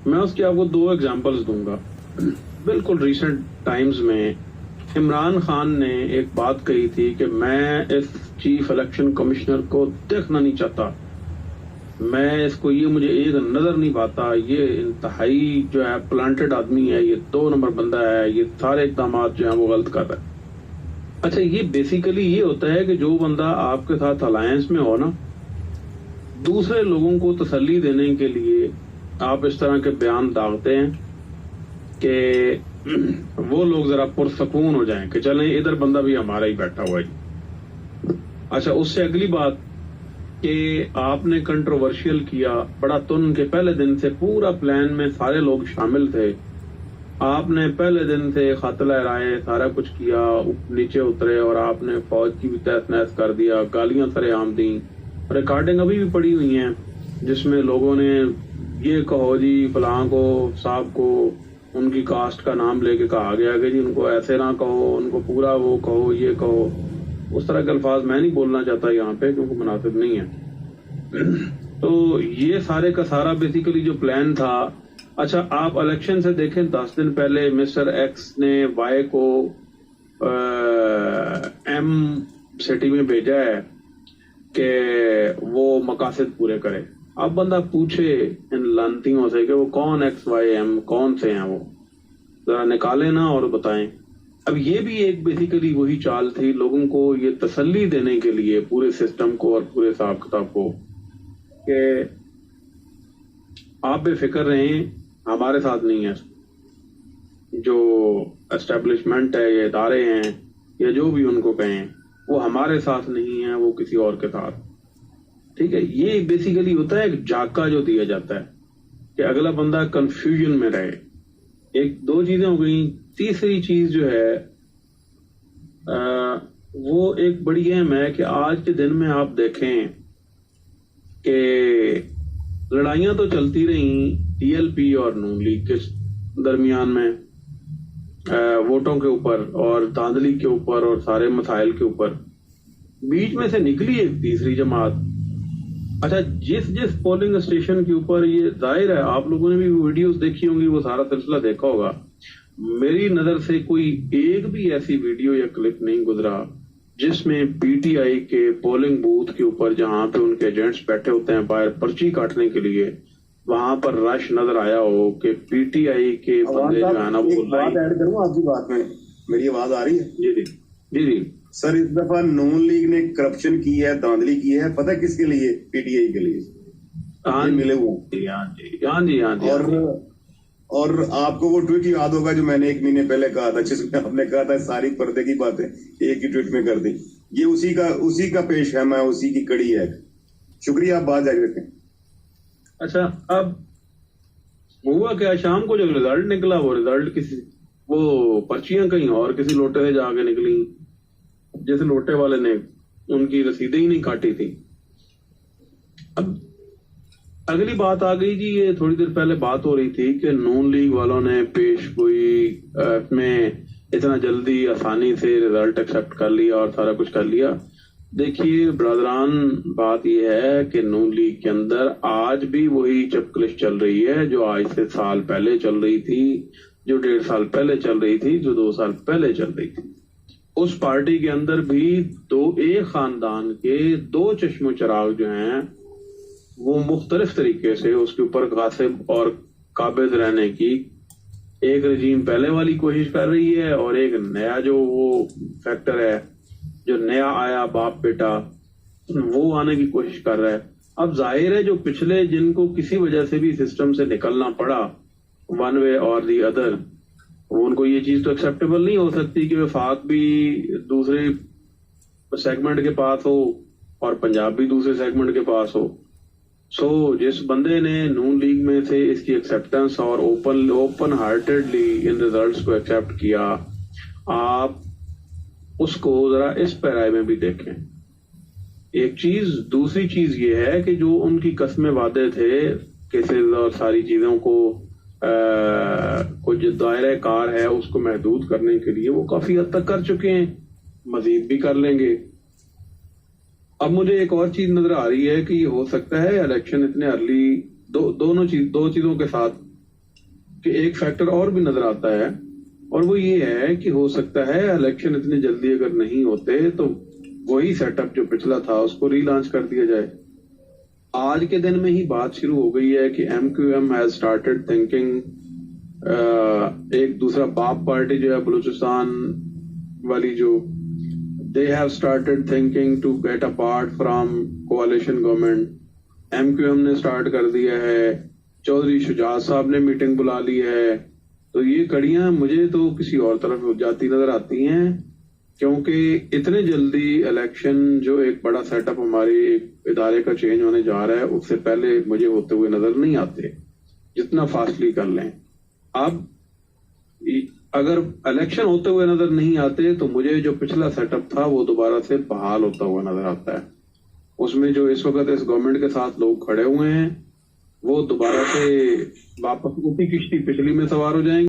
میں اس کی آپ کو 2 ایگزامپلس دوں گا. بالکل ریسنٹ ٹائمز میں عمران خان نے ایک بات کہی تھی کہ میں اس چیف الیکشن کمشنر کو دیکھنا نہیں چاہتا, میں اس کو, یہ مجھے ایک نظر نہیں پاتا, یہ انتہائی جو ہے پلانٹڈ آدمی ہے, یہ 2 نمبر بندہ ہے, یہ سارے اقدامات جو ہیں وہ غلط کر رہا ہے. اچھا, یہ بیسیکلی یہ ہوتا ہے کہ جو بندہ آپ کے ساتھ الائنس میں ہو نا, دوسرے لوگوں کو تسلی دینے کے لیے آپ اس طرح کے بیان داغتے ہیں کہ وہ لوگ ذرا پرسکون ہو جائیں کہ چلیں ادھر بندہ بھی ہمارا ہی بیٹھا ہوا ہے. اچھا, اس سے اگلی بات کہ آپ نے کنٹروورشل کیا بڑا تن کے پہلے دن سے پورا پلان میں سارے لوگ شامل تھے, آپ نے پہلے دن سے خط لہرائے, سارا کچھ کیا, نیچے اترے اور آپ نے فوج کی بھی تحس نحس کر دیا, گالیاں سرے عام دیں, ریکارڈنگ ابھی بھی پڑی ہوئی ہیں جس میں لوگوں نے یہ کہو جی فلاں کو صاحب کو ان کی کاسٹ کا نام لے کے کہا گیا کہ جی ان کو ایسے نہ کہو, ان کو پورا وہ کہو, یہ کہو. اس طرح کے الفاظ میں نہیں بولنا چاہتا یہاں پہ کیونکہ مناسب نہیں ہے. تو یہ سارے کا سارا بیسیکلی جو پلان تھا. اچھا, آپ الیکشن سے دیکھیں 10 دن پہلے مسٹر ایکس نے وائی کو ایم سٹی میں بھیجا ہے کہ وہ مقاصد پورے کرے. اب بندہ پوچھے ان لانتیوں سے کہ وہ کون ایکس وائی ایم کون سے ہیں, وہ ذرا نکالیں نا اور بتائیں. اب یہ بھی ایک بیسیکلی وہی چال تھی لوگوں کو یہ تسلی دینے کے لیے پورے سسٹم کو اور پورے حساب کتاب کو کہ آپ بے فکر رہیں, ہمارے ساتھ نہیں ہے. جو اسٹیبلشمنٹ ہے, یہ ادارے ہیں یا جو بھی ان کو کہیں, وہ ہمارے ساتھ نہیں ہیں, وہ کسی اور کے ساتھ. ٹھیک ہے, یہ بیسیکلی ہوتا ہے ایک جھاکا جو دیا جاتا ہے کہ اگلا بندہ کنفیوژن میں رہے. 2 چیزیں ہو گئیں. تیسری چیز جو ہے وہ ایک بڑی اہم ہے کہ آج کے دن میں آپ دیکھیں کہ لڑائیاں تو چلتی رہیں ٹی ایل پی اور نون لیگ کے درمیان میں ووٹوں کے اوپر اور دھاندلی کے اوپر اور سارے مسائل کے اوپر. بیچ میں سے نکلی ایک تیسری جماعت. اچھا, جس پولنگ اسٹیشن کے اوپر, یہ ظاہر ہے آپ لوگوں نے بھی ویڈیوز دیکھی ہوں گی, وہ سارا سلسلہ دیکھا ہوگا. میری نظر سے کوئی ایک بھی ایسی ویڈیو یا کلپ نہیں گزرا جس میں پی ٹی آئی کے پولنگ بوتھ کے اوپر جہاں پہ ان کے ایجنٹس بیٹھے ہوتے ہیں باہر پرچی کاٹنے کے لیے, وہاں پر رش نظر آیا ہو کہ پی ٹی آئی کے بندے جو ہے نا وہ بات ایڈ کروں آپ کی بات میں. میری آواز آ رہی ہے؟ جی جی جی جی سر, اس دفعہ نون لیگ نے کرپشن کی ہے, دھاندلی کی ہے, پتہ کس کے لیے؟ پی ٹی آئی کے لیے ملے ہوئے. ہاں جی. اور آپ کو وہ ٹویٹ یاد ہوگا جو میں نے 1 مہینے پہلے کہا تھا, جس میں آپ نے کہا تھا ساری پردے کی باتیں ایک ہی ٹویٹ میں کر دی. یہ اسی کا پیش خیمہ ہے, اسی کی کڑی ہے. شکریہ, آپ بات جاری رکھیں. اچھا, اب ہوا کیا, شام کو جو ریزلٹ نکلا وہ ریزلٹ وہ پرچیاں کہیں اور کسی لوٹے سے جا کے نکلی, جس لوٹے والے نے ان کی رسیدیں ہی نہیں کاٹی تھی. اب اگلی بات آ گئی جی, یہ تھوڑی دیر پہلے بات ہو رہی تھی کہ نون لیگ والوں نے پیش گوئی میں اتنا جلدی آسانی سے ریزلٹ ایکسپٹ کر لیا اور سارا کچھ کر لیا. دیکھیے برادران, بات یہ ہے کہ نون لیگ کے اندر آج بھی وہی چپکلش چل رہی ہے جو آج سے سال پہلے چل رہی تھی, جو 1.5 سال پہلے چل رہی تھی, جو 2 سال پہلے چل رہی تھی. اس پارٹی کے اندر بھی ایک خاندان کے 2 چشم و چراغ جو ہیں وہ مختلف طریقے سے اس کے اوپر غاصب اور قابض رہنے کی ایک رجیم پہلے والی کوشش کر رہی ہے, اور ایک نیا جو وہ فیکٹر ہے جو نیا آیا باپ بیٹا, وہ آنے کی کوشش کر رہا ہے. اب ظاہر ہے جو پچھلے جن کو کسی وجہ سے بھی سسٹم سے نکلنا پڑا ون وے اور دی ادر, ان کو یہ چیز تو ایکسیپٹیبل نہیں ہو سکتی کہ وفاق بھی دوسرے سیگمنٹ کے پاس ہو اور پنجاب بھی دوسرے سیگمنٹ کے پاس ہو. جس بندے نے نون لیگ میں سے اس کی ایکسیپٹنس اور اوپن ہارٹیڈلی ان ریزلٹس کو ایکسیپٹ کیا, آپ اس کو ذرا اس پیرائے میں بھی دیکھیں. ایک چیز. دوسری چیز یہ ہے کہ جو ان کی قسمیں وعدے تھے کیسز اور ساری چیزوں کو کچھ دائرہ کار ہے اس کو محدود کرنے کے لیے وہ کافی حد تک کر چکے ہیں, مزید بھی کر لیں گے. اب مجھے ایک اور چیز نظر آ رہی ہے کہ یہ ہو سکتا ہے الیکشن اتنے ارلی دو چیزوں کے ساتھ کہ ایک فیکٹر اور بھی نظر آتا ہے، اور وہ یہ ہے کہ ہو سکتا ہے الیکشن اتنی جلدی اگر نہیں ہوتے تو وہی سیٹ اپ جو پچھلا تھا اس کو ری لانچ کر دیا جائے۔ آج کے دن میں ہی بات شروع ہو گئی ہے کہ M Q M has started thinking, ایک دوسرا باپ پارٹی جو ہے بلوچستان والی، جو they have started thinking to get apart from coalition government۔ M Q M نے سٹارٹ کر دیا ہے، چودھری شجاعت صاحب نے میٹنگ بلا لی ہے، تو یہ کڑیاں مجھے تو کسی اور طرف جاتی نظر آتی ہیں، کیونکہ اتنے جلدی الیکشن جو ایک بڑا سیٹ اپ ہماری ادارے کا چینج ہونے جا رہا ہے اس سے پہلے مجھے ہوتے ہوئے نظر نہیں آتے، جتنا فاسٹلی کر لیں۔ اب اگر الیکشن ہوتے ہوئے نظر نہیں آتے تو مجھے جو پچھلا سیٹ اپ تھا وہ دوبارہ سے بحال ہوتا ہوا نظر آتا ہے۔ اس میں جو اس وقت اس گورنمنٹ کے ساتھ لوگ کھڑے ہوئے ہیں وہ دوبارہ سے واپس اسی کشتی پچھلی میں سوار ہو جائیں گے۔